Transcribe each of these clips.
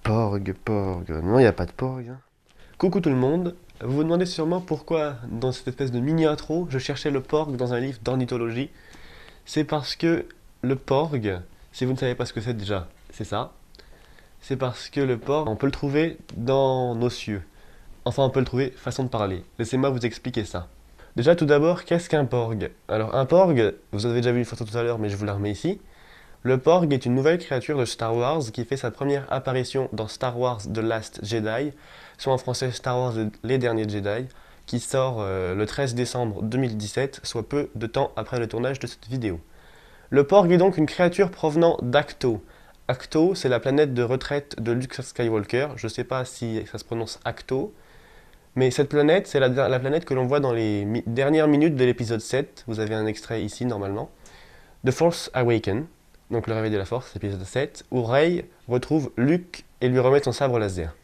Porg. Non, il n'y a pas de porg, hein. Coucou tout le monde. Vous vous demandez sûrement pourquoi, dans cette espèce de mini-intro, je cherchais le porg dans un livre d'ornithologie. C'est parce que le porg, si vous ne savez pas ce que c'est déjà, c'est ça. C'est parce que le porg, on peut le trouver dans nos cieux. Enfin, on peut le trouver façon de parler. Laissez-moi vous expliquer ça. Déjà, tout d'abord, qu'est-ce qu'un porg? Alors, un porg, vous avez déjà vu une photo tout à l'heure, mais je vous la remets ici. Le porg est une nouvelle créature de Star Wars qui fait sa première apparition dans Star Wars The Last Jedi, soit en français Star Wars Les Derniers Jedi, qui sort le 13 décembre 2017, soit peu de temps après le tournage de cette vidéo. Le porg est donc une créature provenant d'Acto. Acto, c'est la planète de retraite de Luke Skywalker. Je ne sais pas si ça se prononce Acto, mais cette planète, c'est la planète que l'on voit dans les dernières minutes de l'épisode 7. Vous avez un extrait ici normalement. The Force Awakens, donc le réveil de la force, épisode 7, où Rey retrouve Luke et lui remet son sabre laser.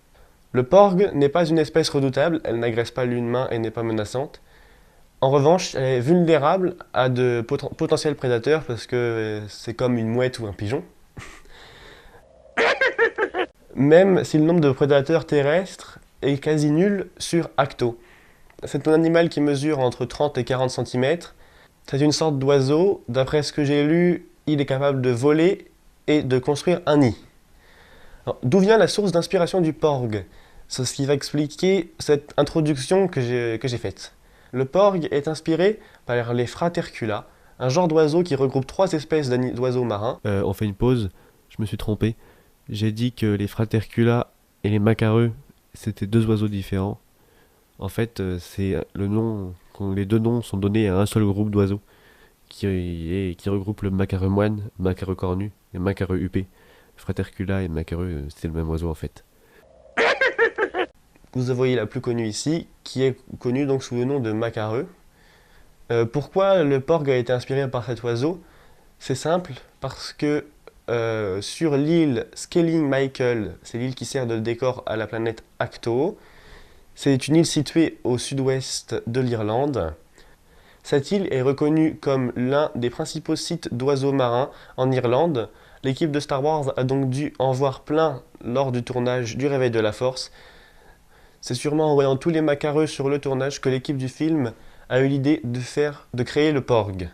Le porg n'est pas une espèce redoutable, elle n'agresse pas l'humain et n'est pas menaçante. En revanche, elle est vulnérable à de potentiels prédateurs parce que c'est comme une mouette ou un pigeon. Même si le nombre de prédateurs terrestres est quasi nul sur Acto. C'est un animal qui mesure entre 30 et 40 cm. C'est une sorte d'oiseau. D'après ce que j'ai lu, il est capable de voler et de construire un nid. D'où vient la source d'inspiration du porg? C'est ce qui va expliquer cette introduction que j'ai faite. Le porg est inspiré par les Fratercula, un genre d'oiseau qui regroupe 3 espèces d'oiseaux marins. On fait une pause, je me suis trompé. J'ai dit que les Fratercula et les macareux, c'était 2 oiseaux différents. En fait, c'est le nom, les 2 noms sont donnés à un seul groupe d'oiseaux qui regroupe le macareux moine, macareux cornu et macareux huppé. Fratercula et macareux, c'est le même oiseau en fait. Vous voyez la plus connue ici, qui est connue donc sous le nom de macareux. Pourquoi le porg a été inspiré par cet oiseau? C'est simple, parce que sur l'île Skellig Michael, c'est l'île qui sert de décor à la planète Acto, c'est une île située au sud-ouest de l'Irlande. Cette île est reconnue comme l'un des principaux sites d'oiseaux marins en Irlande. L'équipe de Star Wars a donc dû en voir plein lors du tournage du Réveil de la Force. C'est sûrement en voyant tous les macareux sur le tournage que l'équipe du film a eu l'idée de créer le porg.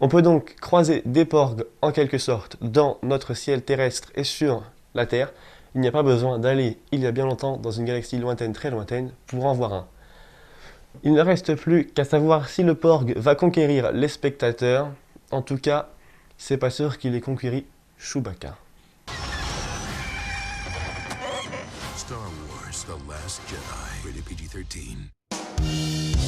On peut donc croiser des porgs en quelque sorte dans notre ciel terrestre et sur la Terre. Il n'y a pas besoin d'aller il y a bien longtemps dans une galaxie lointaine, très lointaine, pour en voir un. Il ne reste plus qu'à savoir si le porg va conquérir les spectateurs. En tout cas, c'est pas sûr qu'il ait conquéri Chewbacca. Star Wars: The Last Jedi, rated PG-13.